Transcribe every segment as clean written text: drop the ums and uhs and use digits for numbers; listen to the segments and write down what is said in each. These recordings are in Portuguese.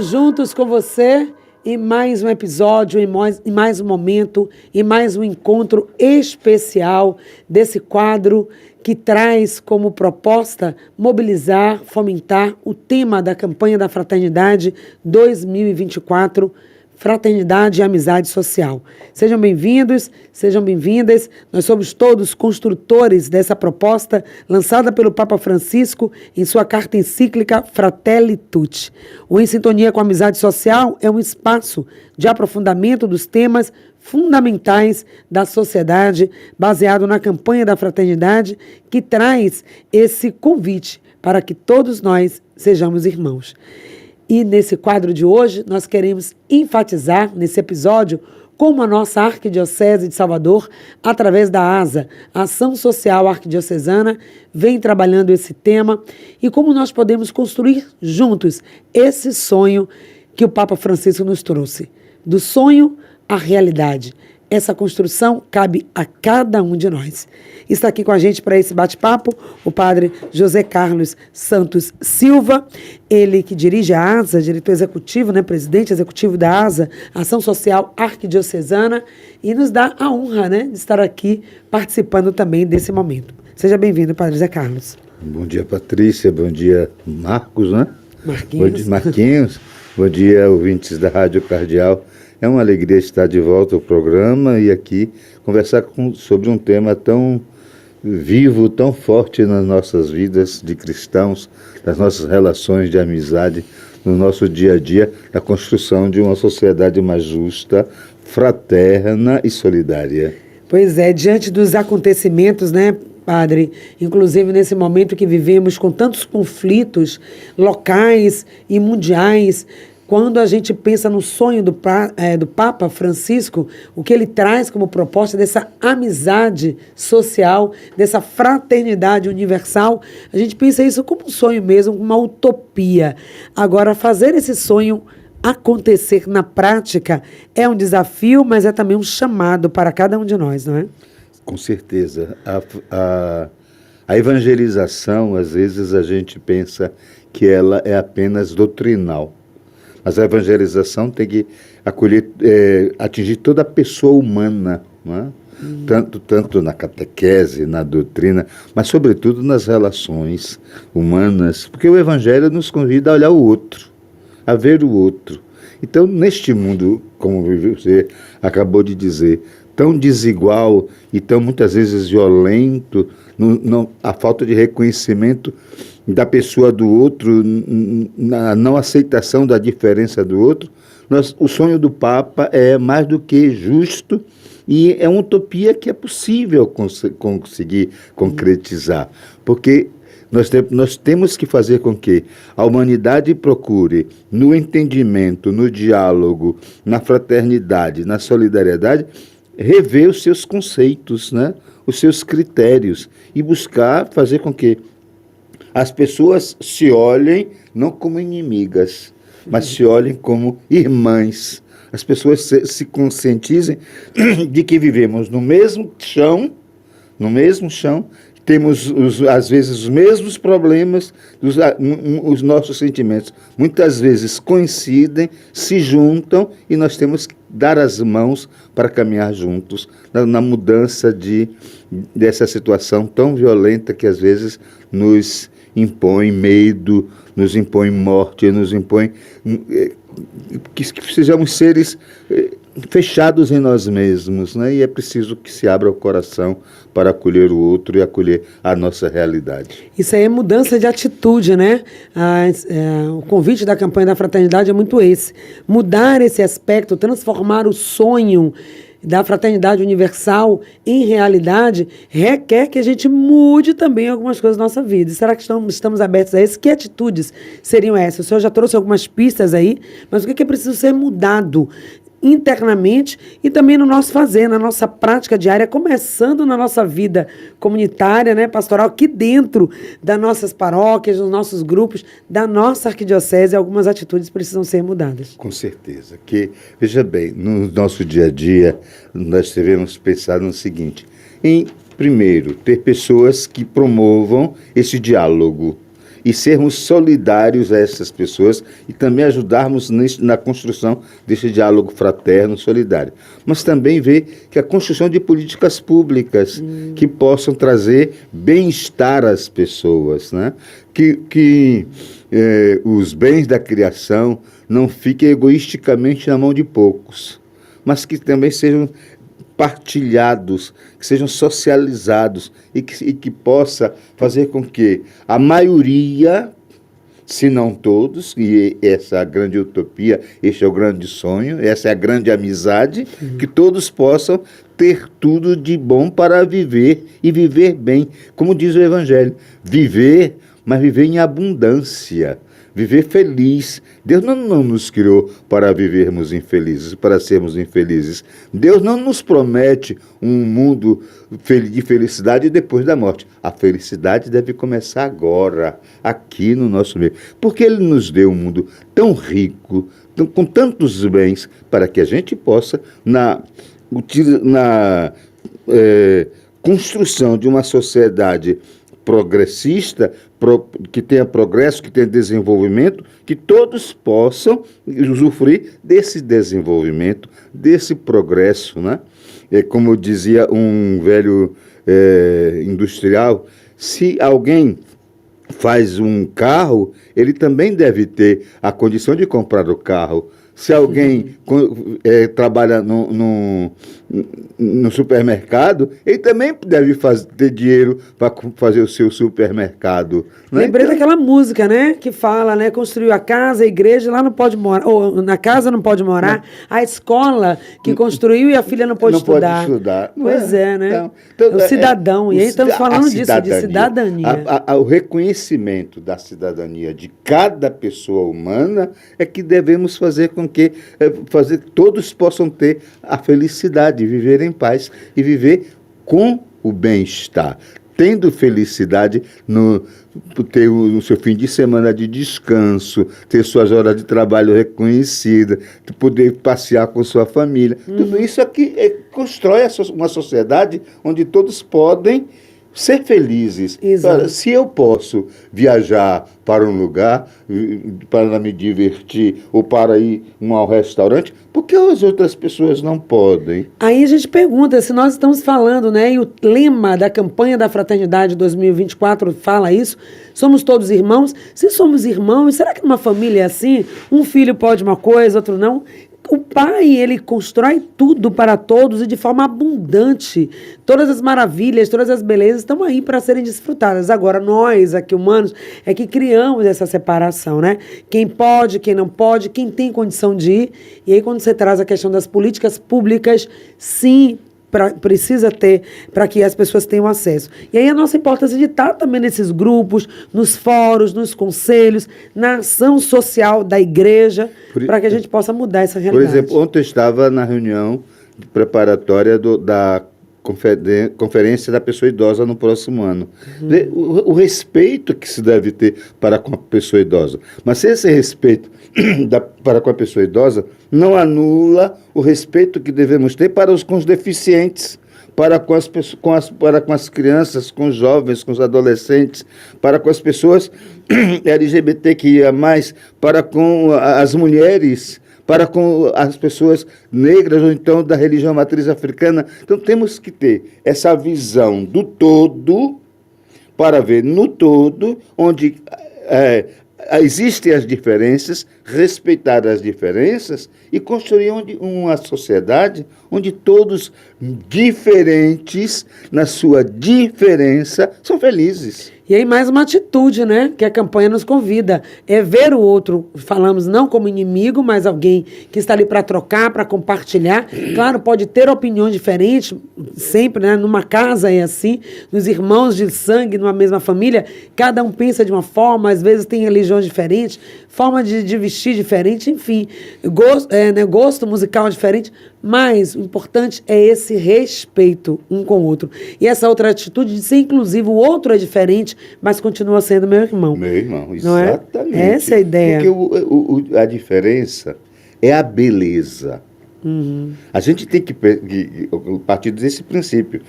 Juntos com você em mais um episódio, em mais um momento, em mais um encontro especial desse quadro que traz como proposta mobilizar, fomentar o tema da campanha da Fraternidade 2024, Fraternidade e Amizade Social. Sejam bem-vindos, sejam bem-vindas. Nós somos todos construtores dessa proposta lançada pelo Papa Francisco em sua carta encíclica Fratelli Tutti. O Em Sintonia com a Amizade Social é um espaço de aprofundamento dos temas fundamentais da sociedade, baseado na campanha da Fraternidade, que traz esse convite para que todos nós sejamos irmãos. E nesse quadro de hoje, nós queremos enfatizar, nesse episódio, como a nossa Arquidiocese de Salvador, através da ASA, Ação Social Arquidiocesana, vem trabalhando esse tema e como nós podemos construir juntos esse sonho que o Papa Francisco nos trouxe. Do sonho à realidade. Essa construção cabe a cada um de nós. Está aqui com a gente para esse bate-papo o padre José Carlos Santos Silva, ele que dirige a ASA, diretor executivo, presidente executivo da ASA, Ação Social Arquidiocesana, e nos dá a honra de estar aqui participando também desse momento. Seja bem-vindo, padre José Carlos. Bom dia, Patrícia. Bom dia, Marcos, Marquinhos. Bom dia, Marquinhos. Bom dia, ouvintes da Rádio Cardeal. É uma alegria estar de volta ao programa e aqui conversar sobre um tema tão vivo, tão forte nas nossas vidas de cristãos, nas nossas relações de amizade, no nosso dia a dia, na construção de uma sociedade mais justa, fraterna e solidária. Pois é, diante dos acontecimentos, Padre, inclusive nesse momento que vivemos com tantos conflitos locais e mundiais, quando a gente pensa no sonho do Papa Francisco, o que ele traz como proposta dessa amizade social, dessa fraternidade universal, a gente pensa isso como um sonho mesmo, uma utopia. Agora, fazer esse sonho acontecer na prática é um desafio, mas é também um chamado para cada um de nós, não é? Com certeza. A evangelização, às vezes a gente pensa que ela é apenas doutrinal. Mas a evangelização tem que atingir toda a pessoa humana, não é? Tanto na catequese, na doutrina, mas sobretudo nas relações humanas, porque o evangelho nos convida a olhar o outro, a ver o outro. Então, neste mundo, como você acabou de dizer, tão desigual e tão muitas vezes violento, a falta de reconhecimento da pessoa do outro, na não aceitação da diferença do outro, o sonho do Papa é mais do que justo e é uma utopia que é possível conseguir concretizar, porque nós temos que fazer com que a humanidade procure, no entendimento, no diálogo, na fraternidade, na solidariedade, rever os seus conceitos, os seus critérios e buscar fazer com que as pessoas se olhem não como inimigas, mas se olhem como irmãs. As pessoas se conscientizem de que vivemos no mesmo chão, temos às vezes os mesmos problemas, os nossos sentimentos muitas vezes coincidem, se juntam e nós temos que dar as mãos para caminhar juntos na mudança dessa situação tão violenta que às vezes nos impõe medo, nos impõe morte, nos impõe que sejamos seres fechados em nós mesmos, e é preciso que se abra o coração para acolher o outro e acolher a nossa realidade. Isso aí é mudança de atitude, o convite da campanha da fraternidade é muito esse, mudar esse aspecto, transformar o sonho da fraternidade universal em realidade, requer que a gente mude também algumas coisas da nossa vida. E será que estamos abertos a isso? Que atitudes seriam essas? O senhor já trouxe algumas pistas aí, mas o que é preciso ser mudado internamente e também no nosso fazer, na nossa prática diária, começando na nossa vida comunitária, pastoral, aqui dentro das nossas paróquias, dos nossos grupos, da nossa arquidiocese, algumas atitudes precisam ser mudadas. Com certeza. Veja bem, no nosso dia a dia, nós devemos pensar no seguinte, em, primeiro, ter pessoas que promovam esse diálogo e sermos solidários a essas pessoas e também ajudarmos na construção desse diálogo fraterno, solidário. Mas também ver que a construção de políticas públicas que possam trazer bem-estar às pessoas, né? Que os bens da criação não fiquem egoisticamente na mão de poucos, mas que também sejam partilhados, que sejam socializados e que possa fazer com que a maioria, se não todos, e essa é a grande utopia, este é o grande sonho, essa é a grande amizade, que todos possam ter tudo de bom para viver e viver bem, como diz o Evangelho, viver, mas viver em abundância, viver feliz. Deus não nos criou para vivermos infelizes, para sermos infelizes. Deus não nos promete um mundo de felicidade depois da morte. A felicidade deve começar agora, aqui no nosso meio. Porque Ele nos deu um mundo tão rico, com tantos bens, para que a gente possa, na construção de uma sociedade progressista, que tenha progresso, que tenha desenvolvimento, que todos possam usufruir desse desenvolvimento, desse progresso, né? Como dizia um velho industrial, se alguém faz um carro, ele também deve ter a condição de comprar o carro. Se alguém trabalha no supermercado, ele também deve ter dinheiro para fazer o seu supermercado. Né? Lembrei daquela música, né? Que fala, né? Construiu a casa, a igreja, lá não pode morar. Ou na casa não pode morar. Não. A escola que construiu e a filha não pode estudar. Não pode estudar. Pois é, né? Então, o cidadão. E aí estamos falando disso, de cidadania. O reconhecimento da cidadania de cada pessoa humana é que devemos fazer com que todos possam ter a felicidade, viver em paz e viver com o bem-estar, tendo felicidade ter o seu fim de semana de descanso, ter suas horas de trabalho reconhecidas, poder passear com sua família. Tudo isso aqui constrói uma sociedade onde todos podem ser felizes. Exato. Se eu posso viajar para um lugar para me divertir ou para ir ao restaurante, por que as outras pessoas não podem? Aí a gente pergunta, se nós estamos falando, né, e o lema da campanha da Fraternidade 2024 fala isso, somos todos irmãos. Se somos irmãos, será que numa família é assim? Um filho pode uma coisa, outro não? O Pai, ele constrói tudo para todos e de forma abundante. Todas as maravilhas, todas as belezas estão aí para serem desfrutadas. Agora, nós, aqui humanos, é que criamos essa separação, né? Quem pode, quem não pode, quem tem condição de ir. E aí, quando você traz a questão das políticas públicas, sim, precisa ter para que as pessoas tenham acesso. E aí a nossa importância de estar também nesses grupos, nos fóruns, nos conselhos, na ação social da igreja, para que a gente possa mudar essa realidade. Por exemplo, ontem eu estava na reunião preparatória da Conferência da Pessoa Idosa no próximo ano. O respeito que se deve ter para com a pessoa idosa. Mas se esse respeito para com a pessoa idosa não anula o respeito que devemos ter com os deficientes, para com as crianças, com os jovens, com os adolescentes, para com as pessoas LGBTQIA+, para com as mulheres, para com as pessoas negras ou então da religião matriz africana. Então temos que ter essa visão do todo para ver no todo onde existem as diferenças, respeitar as diferenças e construir uma sociedade onde todos diferentes na sua diferença são felizes. E aí mais uma atitude, né, que a campanha nos convida, é ver o outro, falamos não como inimigo, mas alguém que está ali para trocar, para compartilhar. Claro, pode ter opiniões diferentes, sempre, né, numa casa é assim, nos irmãos de sangue, numa mesma família, cada um pensa de uma forma, às vezes tem religiões diferentes, forma de vestir diferente, enfim, gosto musical diferente, mas o importante é esse respeito um com o outro. E essa outra atitude de ser inclusivo, o outro é diferente, mas continua sendo meu irmão. Meu irmão, não exatamente. É? Essa é a ideia. Porque a diferença é a beleza. A gente tem que partir desse princípio.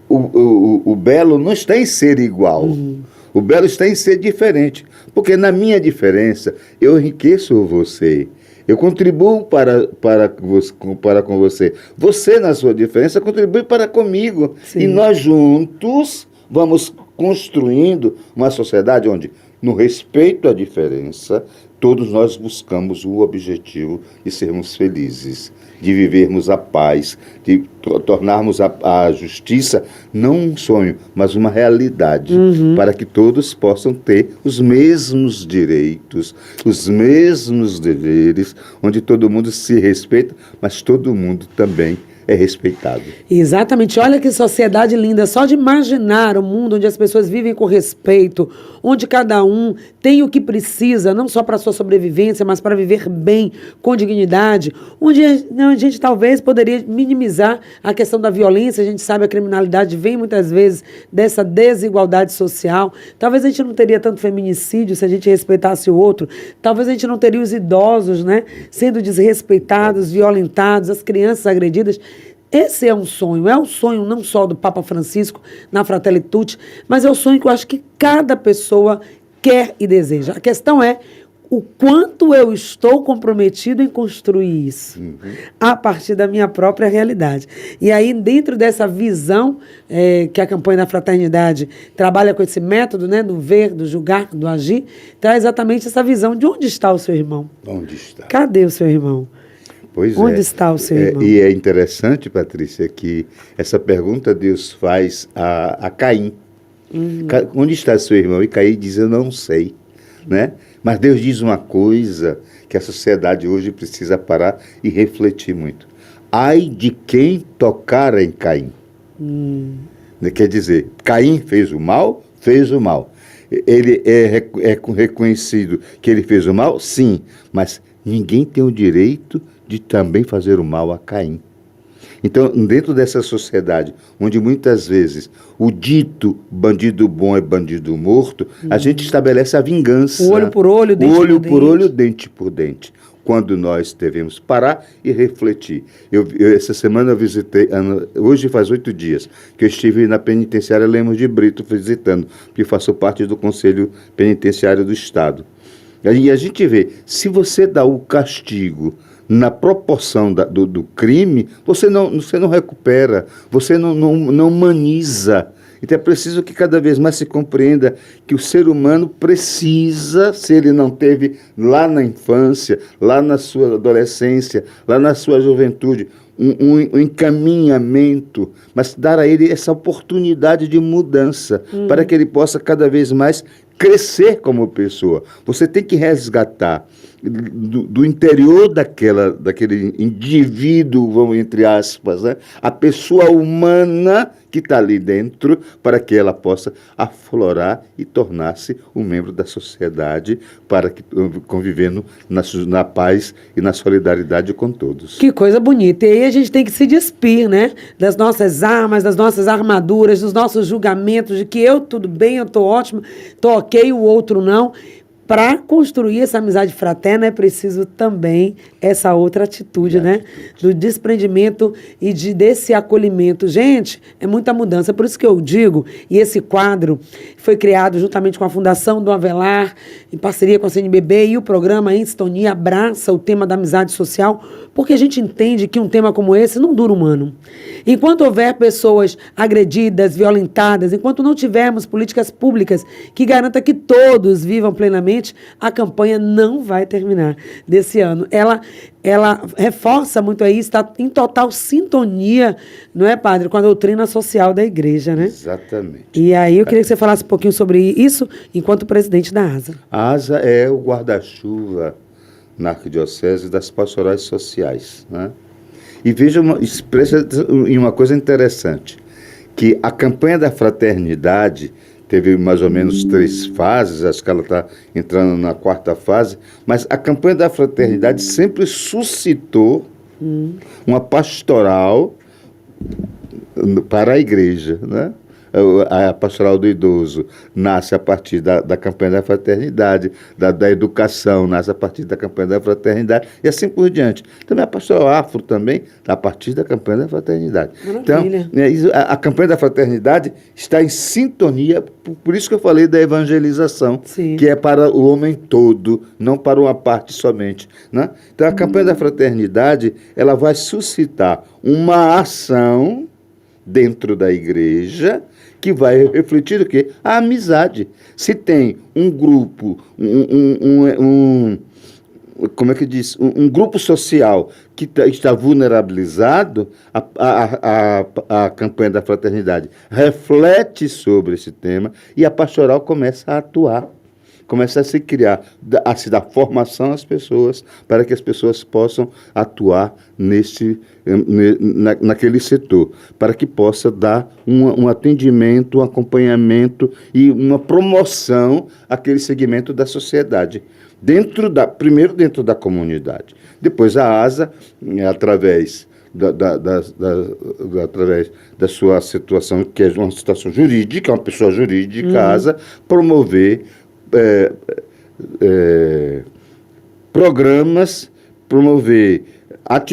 O belo não está em ser igual. O belo está em ser diferente, porque na minha diferença eu enriqueço você. Eu contribuo para com você. Você, na sua diferença, contribui para comigo. Sim. E nós juntos vamos construindo uma sociedade onde, no respeito à diferença, todos nós buscamos o objetivo de sermos felizes, de vivermos a paz, de tornarmos a justiça não um sonho, mas uma realidade, para que todos possam ter os mesmos direitos, os mesmos deveres, onde todo mundo se respeita, mas todo mundo também é respeitado. Exatamente. Olha que sociedade linda. Só de imaginar um mundo onde as pessoas vivem com respeito, onde cada um tem o que precisa, não só para a sua sobrevivência, mas para viver bem, com dignidade, onde a gente talvez poderia minimizar a questão da violência. A gente sabe que a criminalidade vem muitas vezes dessa desigualdade social. Talvez a gente não teria tanto feminicídio se a gente respeitasse o outro. Talvez a gente não teria os idosos, né, sendo desrespeitados, violentados, as crianças agredidas. Esse é um sonho não só do Papa Francisco na Fratelli Tutti, mas é o sonho que eu acho que cada pessoa quer e deseja. A questão é o quanto eu estou comprometido em construir isso, a partir da minha própria realidade. E aí, dentro dessa visão que a campanha da fraternidade trabalha com esse método, né, do ver, do julgar, do agir, traz exatamente essa visão de onde está o seu irmão. Onde está? Cadê o seu irmão? Pois onde está o seu irmão? E é interessante, Patrícia, que essa pergunta Deus faz a Caim. Onde está seu irmão? E Caim diz, eu não sei. Né? Mas Deus diz uma coisa que a sociedade hoje precisa parar e refletir muito. Ai de quem tocar em Caim. Quer dizer, Caim fez o mal? Fez o mal. Ele é reconhecido que ele fez o mal? Sim, mas ninguém tem o direito de também fazer o mal a Caim. Então, dentro dessa sociedade, onde muitas vezes o dito bandido bom é bandido morto, a gente estabelece a vingança. O olho por olho, dente por dente. Olho por olho, dente por dente. Quando nós devemos parar e refletir. Essa semana eu visitei, hoje faz 8 dias, que eu estive na penitenciária Lemos de Brito visitando, porque faço parte do Conselho Penitenciário do Estado. E a gente vê, se você dá o castigo na proporção do crime, você não recupera, você não humaniza. Então é preciso que cada vez mais se compreenda que o ser humano precisa, se ele não teve lá na infância, lá na sua adolescência, lá na sua juventude, um encaminhamento, mas dar a ele essa oportunidade de mudança, para que ele possa cada vez mais crescer como pessoa. Você tem que resgatar do interior daquele indivíduo, vamos entre aspas, né, a pessoa humana que está ali dentro, para que ela possa aflorar e tornar-se um membro da sociedade, para que convivendo na paz e na solidariedade com todos. Que coisa bonita. E aí a gente tem que se despir, né, das nossas armas, das nossas armaduras, dos nossos julgamentos de que eu tudo bem, eu estou ótimo, estou ok, o outro não. Para construir essa amizade fraterna é preciso também essa outra atitude, né? Do desprendimento e desse acolhimento. Gente, é muita mudança. Por isso que eu digo, e esse quadro foi criado juntamente com a Fundação do Avelar, em parceria com a CNBB, e o programa Em Sintonia abraça o tema da amizade social, porque a gente entende que um tema como esse não dura um ano. Enquanto houver pessoas agredidas, violentadas, enquanto não tivermos políticas públicas que garantam que todos vivam plenamente, a campanha não vai terminar desse ano. Ela reforça muito aí, está em total sintonia, não é, padre, com a doutrina social da igreja, né? Exatamente. E aí eu queria que você falasse um pouquinho sobre isso enquanto presidente da ASA. A ASA é o guarda-chuva na Arquidiocese das pastorais sociais, né? E veja, expressa uma coisa interessante, que a campanha da fraternidade teve mais ou menos 3 fases, acho que ela está entrando na 4ª fase, mas a campanha da fraternidade sempre suscitou uma pastoral para a igreja, né? a pastoral do idoso nasce a partir da campanha da fraternidade, da educação nasce a partir da campanha da fraternidade, e assim por diante. Também a pastoral afro também, a partir da campanha da fraternidade. Maravilha. Então, a campanha da fraternidade está em sintonia, por isso que eu falei da evangelização, Sim. que é para o homem todo, não para uma parte somente, né? Então, a campanha da fraternidade, ela vai suscitar uma ação dentro da igreja que vai refletir o quê? A amizade. Se tem um grupo, como é que diz? Um grupo social que está vulnerabilizado, a campanha da fraternidade reflete sobre esse tema e a pastoral começa a atuar. Começa a se criar, a se dar formação às pessoas, para que as pessoas possam atuar naquele setor, para que possa dar um atendimento, um acompanhamento e uma promoção àquele segmento da sociedade. Primeiro dentro da comunidade. Depois a ASA, através através da sua situação, que é uma situação jurídica, uma pessoa jurídica, ASA, promover programas, promover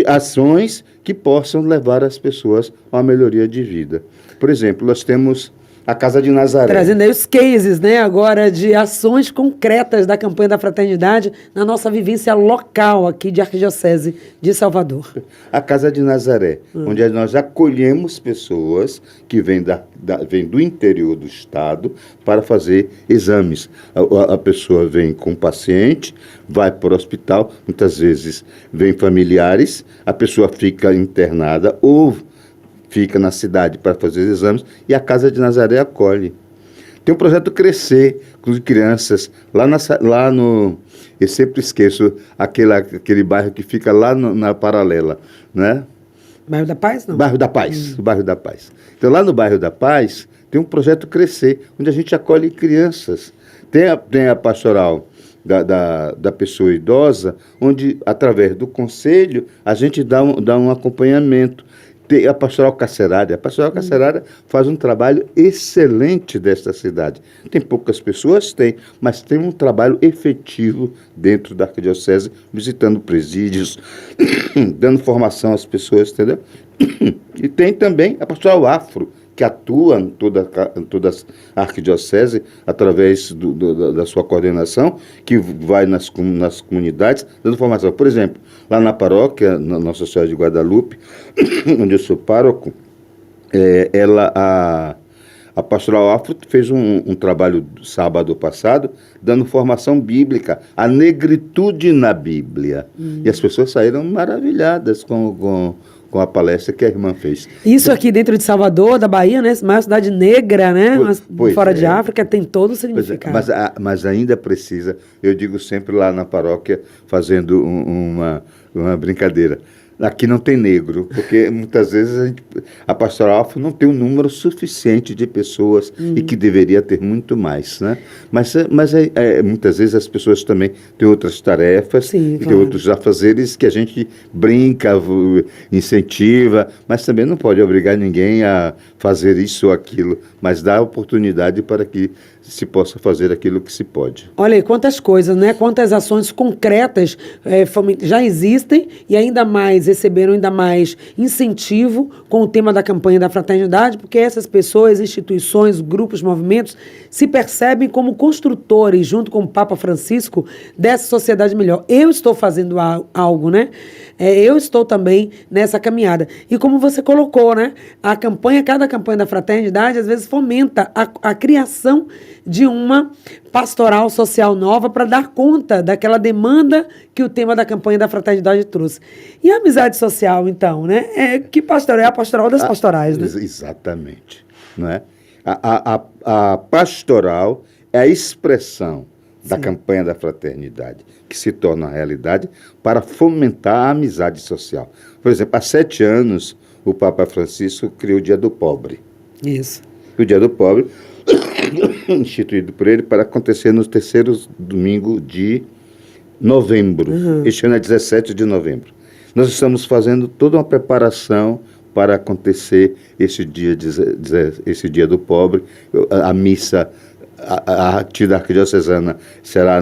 ações que possam levar as pessoas a uma melhoria de vida. Por exemplo, nós temos a Casa de Nazaré. Trazendo aí os cases, né, agora de ações concretas da campanha da fraternidade na nossa vivência local aqui de Arquidiocese de Salvador. A Casa de Nazaré, onde nós acolhemos pessoas que vêm do interior do estado para fazer exames. A pessoa vem com um paciente, vai para o hospital, muitas vezes vem familiares, a pessoa fica internada ou fica na cidade para fazer os exames e a Casa de Nazaré acolhe. Tem um projeto Crescer com crianças lá no... Eu sempre esqueço aquele bairro que fica lá na Paralela, né? Bairro da Paz, não? Bairro da Paz, o Bairro da Paz. Então, lá no Bairro da Paz, tem um projeto Crescer, onde a gente acolhe crianças. Tem a pastoral da pessoa idosa, onde, através do conselho, a gente dá um acompanhamento. Tem a Pastoral Carcerária. A Pastoral Carcerária faz um trabalho excelente desta cidade. Tem poucas pessoas? Tem, mas tem um trabalho efetivo dentro da Arquidiocese, visitando presídios, dando formação às pessoas, entendeu? E tem também a Pastoral Afro, que atua em toda a Arquidiocese, através da sua coordenação, que vai nas comunidades, dando formação. Por exemplo, lá na paróquia, na Nossa Senhora de Guadalupe, onde eu sou pároco, a Pastoral Afro fez um trabalho sábado passado, dando formação bíblica, a negritude na Bíblia. E as pessoas saíram maravilhadas com a palestra que a irmã fez. Isso aqui dentro de Salvador, da Bahia, né? Maior cidade negra, né? Fora de África, tem todo o significado. Mas ainda precisa, eu digo sempre lá na paróquia, fazendo uma brincadeira. Aqui não tem negro, porque muitas vezes a Pastoral Afro não tem um número suficiente de pessoas e que deveria ter muito mais, né? Mas muitas vezes as pessoas também têm outras tarefas, Sim, tem outros afazeres que a gente brinca, incentiva, mas também não pode obrigar ninguém a fazer isso ou aquilo, mas dá oportunidade para que se possa fazer aquilo que se pode. Olha aí, quantas coisas, né? Quantas ações concretas já existem e ainda mais receberam ainda mais incentivo com o tema da campanha da fraternidade, porque essas pessoas, instituições, grupos, movimentos se percebem como construtores, junto com o Papa Francisco, dessa sociedade melhor. Eu estou fazendo algo, né? Eu estou também nessa caminhada. E como você colocou, né? Cada campanha da fraternidade, às vezes, fomenta a criação de uma pastoral social nova para dar conta daquela demanda que o tema da campanha da fraternidade trouxe. E a amizade social, então, né? Que pastoral é a pastoral das pastorais, né? Exatamente. Não é? A pastoral é a expressão da campanha da fraternidade, que se torna realidade para fomentar a amizade social. Por exemplo, há 7 anos, o Papa Francisco criou o Dia do Pobre. Isso. O Dia do Pobre, instituído por ele, para acontecer no 3º domingo de novembro. Este ano é 17 de novembro. Nós estamos fazendo toda uma preparação para acontecer esse esse dia do pobre. A missa, a atividade arquidiocesana será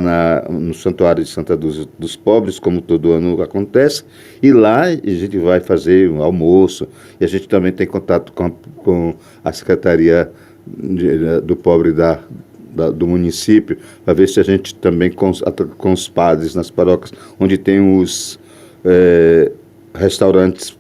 no Santuário de Santa dos Pobres, como todo ano acontece, e lá a gente vai fazer um almoço, e a gente também tem contato com a Secretaria do Pobre do município, para ver se a gente também, com os padres nas paróquias, onde tem os restaurantes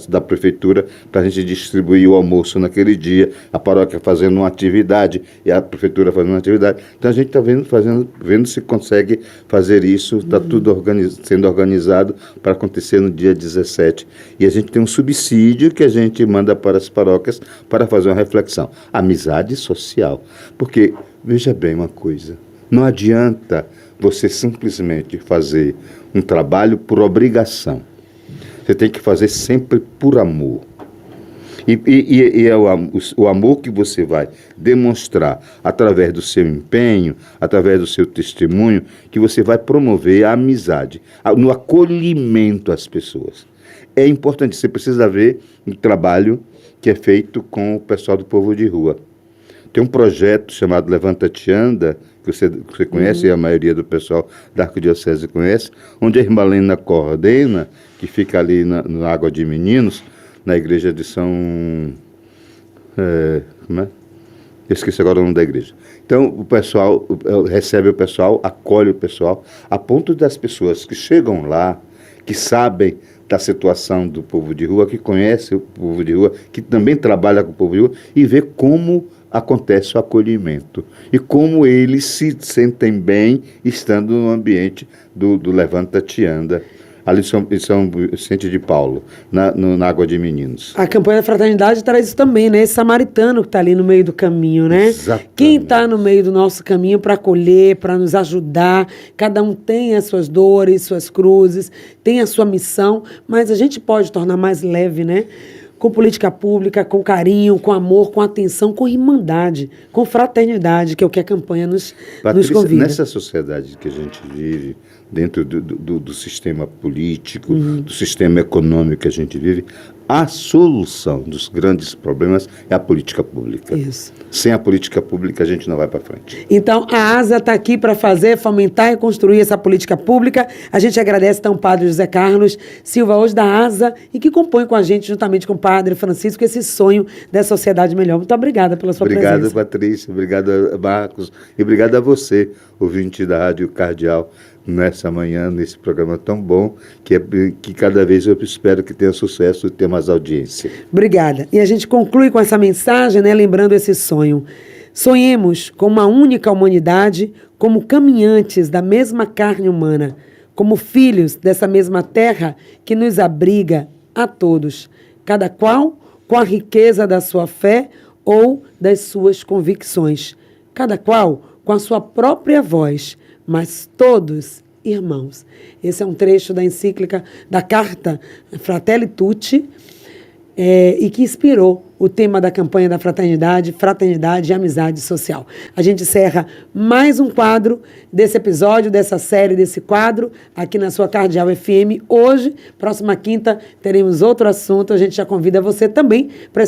da prefeitura, para a gente distribuir o almoço naquele dia, a paróquia fazendo uma atividade e a prefeitura fazendo uma atividade. Então a gente está vendo se consegue fazer isso, está tudo sendo organizado para acontecer no dia 17. E a gente tem um subsídio que a gente manda para as paróquias para fazer uma reflexão. Amizade social. Porque, veja bem uma coisa, não adianta você simplesmente fazer um trabalho por obrigação. Você tem que fazer sempre por amor. E é o amor que você vai demonstrar através do seu empenho, através do seu testemunho, que você vai promover a amizade, no acolhimento às pessoas. É importante, você precisa ver um trabalho que é feito com o pessoal do povo de rua. Tem um projeto chamado Levanta-te Anda, que você conhece, e a maioria do pessoal da Arquidiocese conhece, onde a irmã Lena coordena, que fica ali na Água de Meninos, na igreja de São... como é? Eu esqueci agora o nome da igreja. Então, o pessoal recebe o pessoal, acolhe o pessoal, a ponto das pessoas que chegam lá, que sabem da situação do povo de rua, que conhece o povo de rua, que também trabalha com o povo de rua, e vê como acontece o acolhimento e como eles se sentem bem estando no ambiente do Levanta-te Anda, ali em São Vicente de Paulo, na Água de Meninos. A campanha da fraternidade traz isso também, né? Esse samaritano que está ali no meio do caminho, né? Exatamente. Quem está no meio do nosso caminho para acolher, para nos ajudar, cada um tem as suas dores, suas cruzes, tem a sua missão, mas a gente pode tornar mais leve, né? Com política pública, com carinho, com amor, com atenção, com irmandade, com fraternidade, que é o que a campanha nos convida. Nessa sociedade que a gente vive, dentro do sistema político, do sistema econômico que a gente vive, a solução dos grandes problemas é a política pública. Isso. Sem a política pública, a gente não vai para frente. Então, a ASA está aqui para fomentar e construir essa política pública. A gente agradece, então, o padre José Carlos Silva, hoje da ASA, e que compõe com a gente, juntamente com o padre Francisco, esse sonho da sociedade melhor. Muito obrigada pela sua presença. Obrigado, Patrícia. Obrigado, Marcos. E obrigado a você, ouvinte da Rádio Cardeal, nessa manhã, nesse programa tão bom, que cada vez eu espero que tenha sucesso e tenha mais audiência. Obrigada. E a gente conclui com essa mensagem, né, lembrando esse sonho. Sonhemos com uma única humanidade, como caminhantes da mesma carne humana, como filhos dessa mesma terra que nos abriga a todos, cada qual com a riqueza da sua fé ou das suas convicções, cada qual com a sua própria voz, mas todos irmãos. Esse é um trecho da encíclica, da carta Fratelli Tutti, e que inspirou o tema da campanha da fraternidade e amizade social. A gente encerra mais um quadro desse episódio, dessa série, desse quadro, aqui na sua Cardeal FM. Hoje, próxima quinta, teremos outro assunto. A gente já convida você também para